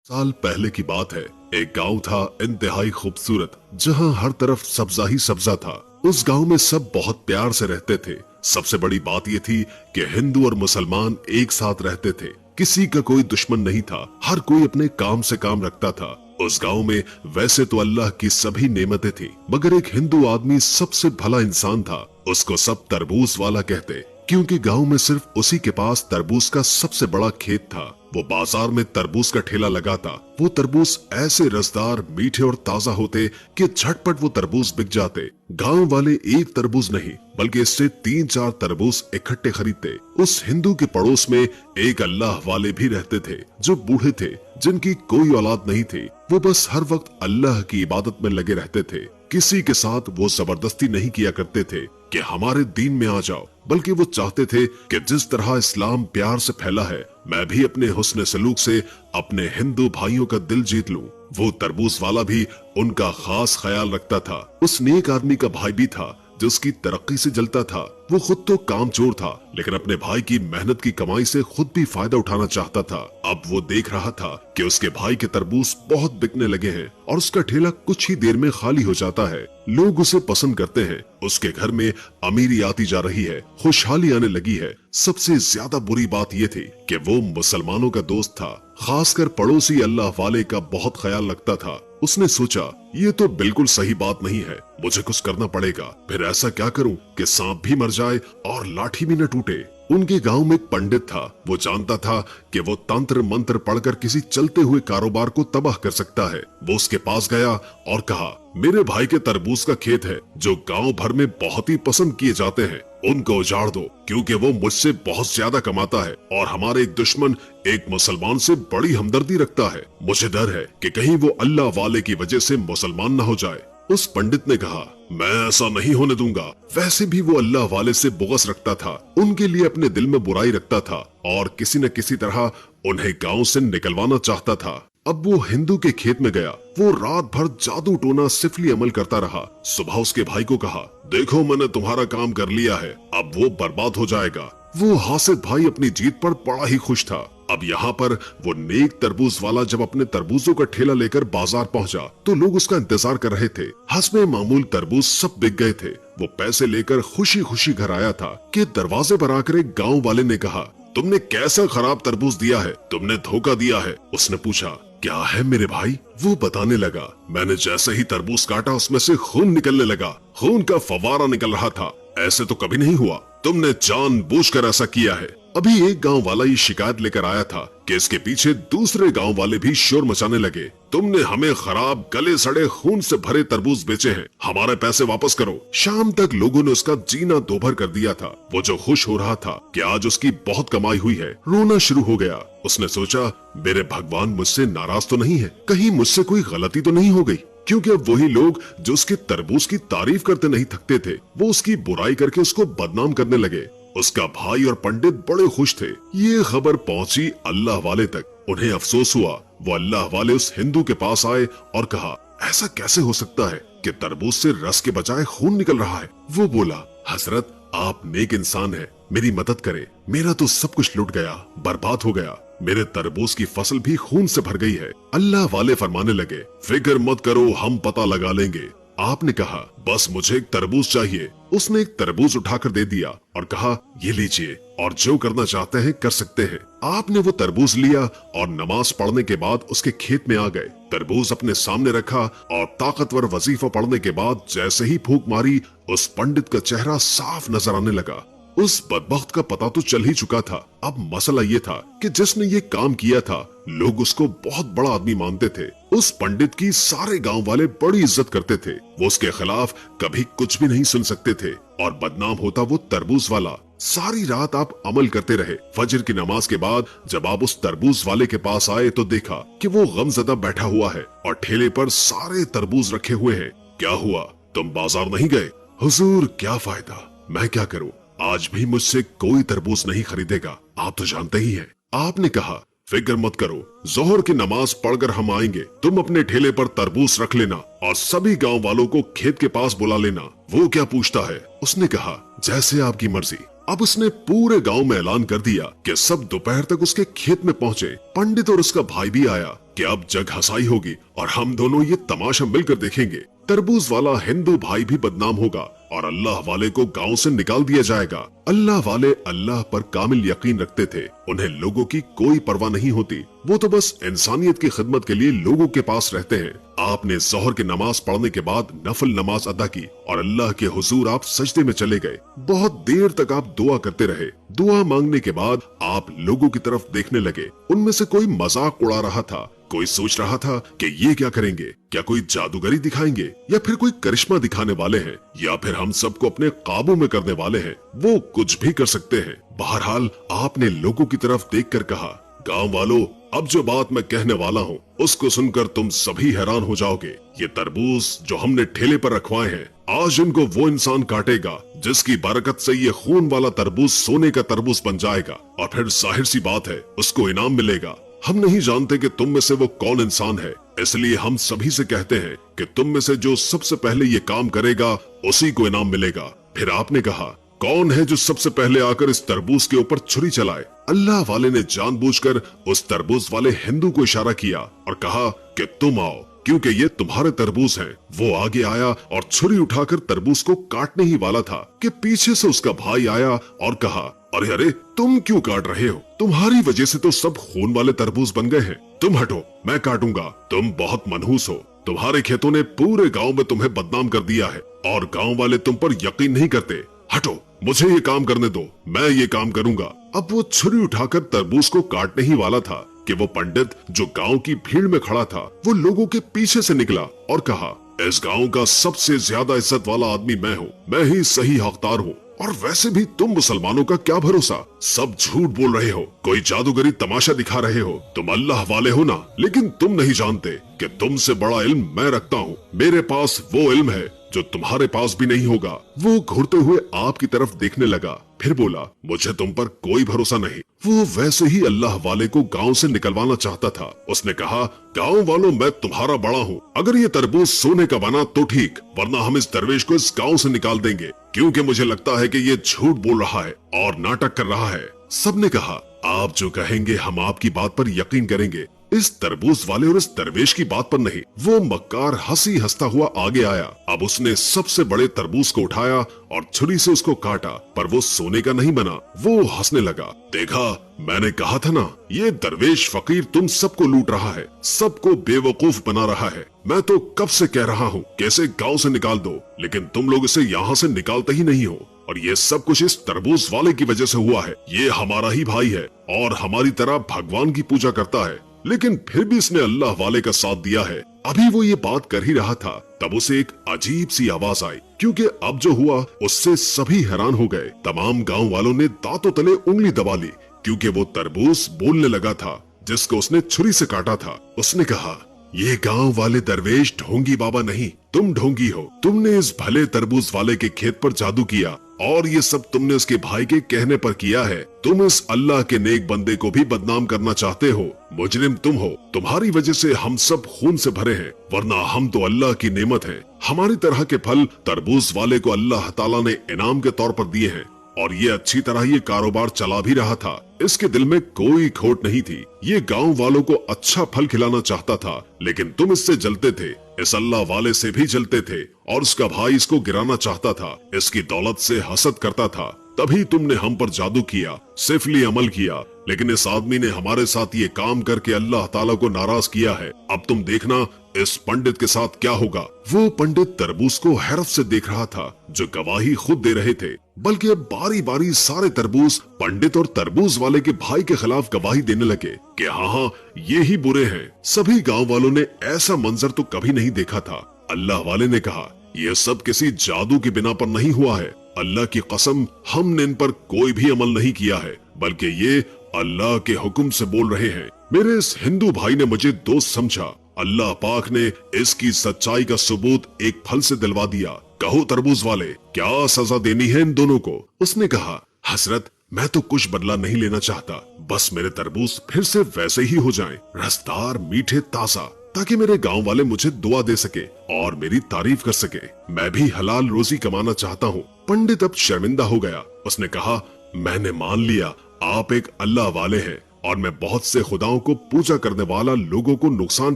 साल पहले की बात है। एक गांव था इंतहाई खूबसूरत, जहां हर तरफ सब्जा ही सब्जा था। उस गांव में सब बहुत प्यार से रहते थे। सबसे बड़ी बात ये थी कि हिंदू और मुसलमान एक साथ रहते थे। किसी का कोई दुश्मन नहीं था, हर कोई अपने काम से काम रखता था। उस गांव में वैसे तो अल्लाह की सभी नेमतें थी, मगर एक हिंदू आदमी सबसे भला इंसान था। उसको सब तरबूज वाला कहते, क्योंकि गांव में सिर्फ उसी के पास तरबूज का सबसे बड़ा खेत था। वो बाजार में तरबूज का ठेला लगाता। वो तरबूज ऐसे रसदार, मीठे और ताजा होते कि झटपट वो तरबूज बिक जाते। गांव वाले एक तरबूज नहीं बल्कि इससे 3-4 तरबूज इकट्ठे खरीदते। उस हिंदू के पड़ोस में एक अल्लाह वाले भी रहते थे, जो बूढ़े थे, जिनकी कोई औलाद नहीं थी। वो बस हर वक्त अल्लाह की इबादत में लगे रहते थे। किसी के साथ वो जबरदस्ती नहीं किया करते थे कि हमारे दीन में आ जाओ, बल्कि वो चाहते थे कि जिस तरह इस्लाम प्यार से फैला है, मैं भी अपने हुस्न सलूक से अपने हिंदू भाइयों का दिल जीत लूं। वो तरबूज वाला भी उनका खास ख्याल रखता था। उस नेक आदमी का भाई भी था जो उसकी तरक्की से जलता था। वो खुद तो कामचोर था, लेकिन अपने भाई की मेहनत की कमाई से खुद भी फायदा उठाना चाहता था। अब वो देख रहा था कि उसके भाई के तरबूज बहुत बिकने लगे हैं और उसका ठेला कुछ ही देर में खाली हो जाता है। लोग उसे पसंद करते हैं। उसके घर में अमीरी आती जा रही है, खुशहाली आने लगी है। सबसे ज्यादा बुरी बात ये थी कि वो मुसलमानों का दोस्त था, खासकर पड़ोसी अल्लाह वाले का बहुत ख्याल रखता था। उसने सोचा, ये तो बिल्कुल सही बात नहीं है, मुझे कुछ करना पड़ेगा। फिर ऐसा क्या करूं कि सांप भी मर जाए और लाठी भी न टूटे। उनके गांव में एक पंडित था। वो जानता था कि वो तंत्र मंत्र पढ़कर किसी चलते हुए कारोबार को तबाह कर सकता है। वो उसके पास गया और कहा, मेरे भाई के तरबूज का खेत है जो गांव भर में बहुत ही पसंद किए जाते हैं, उनको उजाड़ दो, क्योंकि वो मुझसे बहुत ज्यादा कमाता है और हमारे एक दुश्मन एक मुसलमान से बड़ी हमदर्दी रखता है। मुझे डर है कि कहीं वो अल्लाह वाले की वजह से मुसलमान न हो जाए। उस पंडित ने कहा, मैं ऐसा नहीं होने दूंगा। वैसे भी वो अल्लाह वाले से बुग़्ज़ रखता था, उनके लिए अपने दिल में बुराई रखता था और किसी न किसी तरह उन्हें गांव से निकलवाना चाहता था। अब वो हिंदू के खेत में गया। वो रात भर जादू टोना सिफली अमल करता रहा। सुबह उसके भाई को कहा, देखो मैंने तुम्हारा काम कर लिया है, अब वो बर्बाद हो जाएगा। वो हासिद भाई अपनी जीत पर बड़ा ही खुश था। अब यहाँ पर वो नेक तरबूज वाला जब अपने तरबूजों का ठेला लेकर बाजार पहुँचा तो लोग उसका इंतजार कर रहे थे। हस्बे मामूल तरबूज सब बिक गए थे। वो पैसे लेकर खुशी खुशी घर आया था कि दरवाजे पर आकर एक गाँव वाले ने कहा, तुमने कैसा खराब तरबूज दिया है, तुमने धोखा दिया है। उसने पूछा, क्या है मेरे भाई? वो बताने लगा, मैंने जैसे ही तरबूज काटा उसमें से खून निकलने लगा, खून का फवारा निकल रहा था। ऐसे तो कभी नहीं हुआ, तुमने जानबूझकर ऐसा किया है। अभी एक गांव वाला ये शिकायत लेकर आया था कि इसके पीछे दूसरे गांव वाले भी शोर मचाने लगे, तुमने हमें खराब गले सड़े खून से भरे तरबूज बेचे हैं, हमारे पैसे वापस करो। शाम तक लोगों ने उसका जीना दोभर कर दिया था। वो जो खुश हो रहा था कि आज उसकी बहुत कमाई हुई है, रोना शुरू हो गया। उसने सोचा, मेरे भगवान मुझसे नाराज तो नहीं है, कहीं मुझसे कोई गलती तो नहीं हो गई, क्योंकि अब वही लोग जो उसके तरबूज की तारीफ करते नहीं थकते थे, वो उसकी बुराई करके उसको बदनाम करने लगे। उसका भाई और पंडित बड़े खुश थे। ये खबर पहुंची अल्लाह वाले तक। उन्हें अफसोस हुआ। वो अल्लाह वाले उस हिंदू के पास आए और कहा, ऐसा कैसे हो सकता है कि तरबूज से रस के बजाय खून निकल रहा है? वो बोला, हजरत आप नेक इंसान हैं, मेरी मदद करें। मेरा तो सब कुछ लुट गया, बर्बाद हो गया। मेरे तरबूज की फसल भी खून से भर गई है। अल्लाह वाले फरमाने लगे, फिक्र मत करो, हम पता लगा लेंगे। आपने कहा, बस मुझे एक तरबूज चाहिए। उसने एक तरबूज उठाकर दे दिया और कहा, ये लीजिए और जो करना चाहते हैं कर सकते हैं। आपने वो तरबूज लिया और नमाज पढ़ने के बाद उसके खेत में आ गए। तरबूज अपने सामने रखा और ताकतवर वजीफा पढ़ने के बाद जैसे ही फूंक मारी, उस पंडित का चेहरा साफ नजर आने लगा। उस बदबख्त का पता तो चल ही चुका था। अब मसला ये था कि जिसने ये काम किया था, लोग उसको बहुत बड़ा आदमी मानते थे। उस पंडित की सारे गांव वाले बड़ी इज्जत करते थे। वो उसके खिलाफ कभी कुछ भी नहीं सुन सकते थे और बदनाम होता वो तरबूज वाला। सारी रात आप अमल करते रहे। फजर की नमाज के बाद जब आप उस तरबूज वाले के पास आए तो देखा कि वो गमज़दा बैठा हुआ है और ठेले पर सारे तरबूज रखे हुए हैं। क्या हुआ, तुम बाजार नहीं गए? हुजूर, क्या फायदा, मैं क्या करूं, आज भी मुझसे कोई तरबूज नहीं खरीदेगा, आप तो जानते ही हैं। आपने कहा, फिक्र मत करो, जोहर की नमाज पढ़कर हम आएंगे, तुम अपने ठेले पर तरबूज रख लेना और सभी गांव वालों को खेत के पास बुला लेना। वो क्या पूछता है? उसने कहा, जैसे आपकी मर्जी। अब उसने पूरे गांव में ऐलान कर दिया कि सब दोपहर तक उसके खेत में पहुंचे। पंडित और उसका भाई भी आया कि अब जग हंसाई होगी और हम दोनों ये तमाशा मिलकर देखेंगे। तरबूज वाला हिंदू भाई भी बदनाम होगा और अल्लाह वाले को गांव से निकाल दिया जाएगा। अल्लाह वाले अल्लाह पर कामिल यकीन रखते थे, उन्हें लोगों की कोई परवाह नहीं होती, वो तो बस इंसानियत की खिदमत के लिए लोगों के पास रहते हैं। आपने जोहर की नमाज पढ़ने के बाद नफल नमाज अदा की और अल्लाह के हुजूर आप सजदे में चले गए। बहुत देर तक आप दुआ करते रहे। दुआ मांगने के बाद आप लोगों की तरफ देखने लगे। उनमें से कोई मजाक उड़ा रहा था, कोई सोच रहा था कि ये क्या करेंगे, क्या कोई जादूगरी दिखाएंगे या फिर कोई करिश्मा दिखाने वाले हैं या फिर हम सबको अपने काबू में करने वाले हैं। वो कुछ भी कर सकते हैं। बहरहाल आपने लोगों की तरफ देखकर कहा, गांव वालों, अब जो बात मैं कहने वाला हूँ उसको सुनकर तुम सभी हैरान हो जाओगे। ये तरबूज जो हमने ठेले पर रखवाए हैं, आज इनको वो इंसान काटेगा जिसकी बरकत से ये खून वाला तरबूज सोने का तरबूज बन जाएगा और फिर जाहिर सी बात है उसको इनाम मिलेगा। हम नहीं जानते कि तुम में से वो कौन इंसान है, इसलिए हम सभी से कहते हैं कि तुम में से जो सबसे पहले ये काम करेगा उसी को इनाम मिलेगा। फिर आपने कहा, कौन है जो सबसे पहले आकर इस तरबूज के ऊपर छुरी चलाए। अल्लाह वाले ने जानबूझकर उस तरबूज वाले हिंदू को इशारा किया और कहा कि तुम आओ, क्योंकि ये तुम्हारे तरबूज हैं। वो आगे आया और छुरी उठाकर तरबूज को काटने ही वाला था कि पीछे से उसका भाई आया और कहा, अरे अरे तुम क्यों काट रहे हो, तुम्हारी वजह से तो सब खून वाले तरबूज बन गए हैं। तुम हटो, मैं काटूंगा। तुम बहुत मनहूस हो, तुम्हारे खेतों ने पूरे गांव में तुम्हें बदनाम कर दिया है और गांव वाले तुम पर यकीन नहीं करते। हटो, मुझे ये काम करने दो, मैं ये काम करूंगा। अब वो छुरी उठाकर तरबूज को काटने ही वाला था कि वो पंडित जो गांव की भीड़ में खड़ा था, वो लोगों के पीछे से निकला और कहा, इस गांव का सबसे ज्यादा इज्जत वाला आदमी मैं हूँ, मैं ही सही हकदार हूँ। और वैसे भी तुम मुसलमानों का क्या भरोसा, सब झूठ बोल रहे हो, कोई जादूगरी तमाशा दिखा रहे हो। तुम अल्लाह वाले हो ना, लेकिन तुम नहीं जानते कि तुमसे बड़ा इल्म मैं रखता हूँ। मेरे पास वो इल्म है जो तुम्हारे पास भी नहीं होगा। वो घूरते हुए आपकी तरफ देखने लगा, फिर बोला, मुझे तुम पर कोई भरोसा नहीं। वो वैसे ही अल्लाह वाले को गांव से निकलवाना चाहता था। उसने कहा, गांव वालों, मैं तुम्हारा बड़ा हूँ, अगर ये तरबूज सोने का बना तो ठीक, वरना हम इस दरवेश को इस गांव से निकाल देंगे, क्योंकि मुझे लगता है कि ये झूठ बोल रहा है और नाटक कर रहा है। सबने कहा, आप जो कहेंगे हम आपकी बात पर यकीन करेंगे, इस तरबूज वाले और इस दरवेश की बात पर नहीं। वो मक्कार हंसी हंसता हुआ आगे आया। अब उसने सबसे बड़े तरबूज को उठाया और छुरी से उसको काटा, पर वो सोने का नहीं बना। वो हंसने लगा, देखा, मैंने कहा था ना, ये दरवेश फकीर तुम सबको लूट रहा है, सबको बेवकूफ बना रहा है। मैं तो कब से कह रहा हूँ कि इसे गांव से निकाल दो, लेकिन तुम लोग इसे यहाँ से निकालते ही नहीं हो। और ये सब कुछ इस तरबूज वाले की वजह से हुआ है। ये हमारा ही भाई है और हमारी तरह भगवान की पूजा करता है, लेकिन फिर भी इसने अल्लाह वाले का साथ दिया है। अभी वो ये बात कर ही रहा था, तब उसे एक अजीब सी आवाज आई, क्योंकि अब जो हुआ उससे सभी हैरान हो गए। तमाम गांव वालों ने दांतों तले उंगली दबा ली, क्योंकि वो तरबूज बोलने लगा था जिसको उसने छुरी से काटा था। उसने कहा, ये गांव वाले दरवेश ढोंगी बाबा नहीं, तुम ढोंगी हो। तुमने इस भले तरबूज वाले के खेत पर जादू किया और ये सब तुमने उसके भाई के कहने पर किया है। तुम इस अल्लाह के नेक बंदे को भी बदनाम करना चाहते हो। मुजरिम तुम हो, तुम्हारी वजह से हम सब खून से भरे हैं, वरना हम तो अल्लाह की नेमत हैं। हमारी तरह के फल तरबूज वाले को अल्लाह ताला ने इनाम के तौर पर दिए हैं और ये अच्छी तरह ये कारोबार चला भी रहा था। इसके दिल में कोई खोट नहीं थी। ये गांव वालों को अच्छा फल खिलाना चाहता था, लेकिन तुम इससे जलते थे, इस अल्लाह वाले से भी जलते थे और उसका भाई इसको गिराना चाहता था, इसकी दौलत से हसद करता था। तभी तुमने हम पर जादू किया, सिफली अमल किया, लेकिन इस आदमी ने हमारे साथ ये काम करके अल्लाह ताला को नाराज किया है। अब तुम देखना इस पंडित के साथ क्या होगा। वो पंडित तरबूज को हैरत से देख रहा था, जो गवाही खुद दे रहे थे, बल्कि अब बारी बारी सारे तरबूज पंडित और तरबूज वाले के भाई के खिलाफ गवाही देने लगे कि हाँ, ये ही बुरे हैं। सभी गांव वालों ने ऐसा मंजर तो कभी नहीं देखा था। अल्लाह वाले ने कहा, यह सब किसी जादू की बिना पर नहीं हुआ है। अल्लाह की कसम, हमने इन पर कोई भी अमल नहीं किया है, बल्कि ये अल्लाह के हुक्म से बोल रहे हैं। मेरे इस हिंदू भाई ने मुझे दोस्त समझा, अल्लाह पाक ने इसकी सच्चाई का सबूत एक फल से दिलवा दिया। कहो तरबूज वाले, क्या सजा देनी है इन दोनों को? उसने कहा, हजरत, मैं तो कुछ बदला नहीं लेना चाहता, बस मेरे तरबूज फिर से वैसे ही हो जाएं, रसदार, मीठे, ताजा, ताकि मेरे गांव वाले मुझे दुआ दे सके और मेरी तारीफ कर सके। मैं भी हलाल रोजी कमाना चाहता हूँ। पंडित अब शर्मिंदा हो गया। उसने कहा, मैंने मान लिया आप एक अल्लाह वाले हैं और मैं बहुत से खुदाओं को पूजा करने वाला लोगों को नुकसान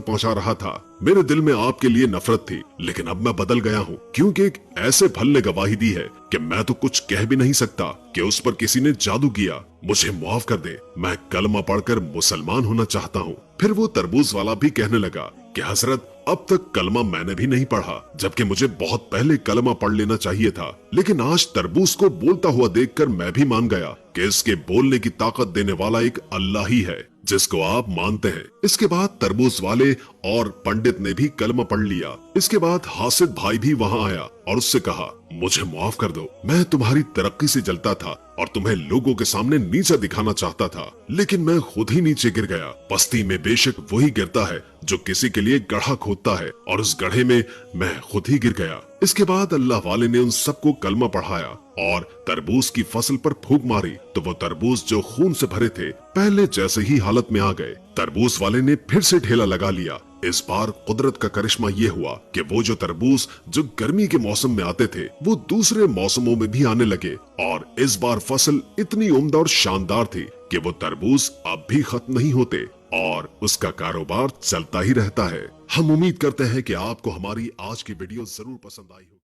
पहुंचा रहा था। मेरे दिल में आपके लिए नफरत थी, लेकिन अब मैं बदल गया हूँ, क्योंकि एक ऐसे फल ने गवाही दी है कि मैं तो कुछ कह भी नहीं सकता कि उस पर किसी ने जादू किया। मुझे माफ कर दे, मैं कलमा पढ़कर मुसलमान होना चाहता हूँ। फिर वो तरबूज वाला भी कहने लगा कि हजरत, अब तक कलमा मैंने भी नहीं पढ़ा, जबकि मुझे बहुत पहले कलमा पढ़ लेना चाहिए था, लेकिन आज तरबूज को बोलता हुआ देखकर मैं भी मान गया कि इसके बोलने की ताकत देने वाला एक अल्लाह ही है जिसको आप मानते हैं। इसके बाद तरबूज वाले और पंडित ने भी कलमा पढ़ लिया। इसके बाद हासिद भाई भी वहाँ आया और उससे कहा, मुझे माफ कर दो, मैं तुम्हारी तरक्की से जलता था और तुम्हें लोगों के सामने नीचा दिखाना चाहता था, लेकिन मैं खुद ही नीचे गिर गया। पस्ती में बेशक वही गिरता है जो किसी के लिए गड्ढा खोदता है, और उस गड्ढे में मैं खुद ही गिर गया। इसके बाद अल्लाह वाले ने उन सबको कलमा पढ़ाया और तरबूज की फसल पर फूंक मारी तो वो तरबूज जो खून से भरे थे पहले जैसे ही हालत में आ गए। तरबूज वाले ने फिर से ठेला लगा लिया। इस बार कुदरत का करिश्मा ये हुआ कि वो जो तरबूज जो गर्मी के मौसम में आते थे वो दूसरे मौसमों में भी आने लगे, और इस बार फसल इतनी उम्दा और शानदार थी कि वो तरबूज अब भी खत्म नहीं होते और उसका कारोबार चलता ही रहता है। हम उम्मीद करते हैं कि आपको हमारी आज की वीडियो जरूर पसंद आई होगी।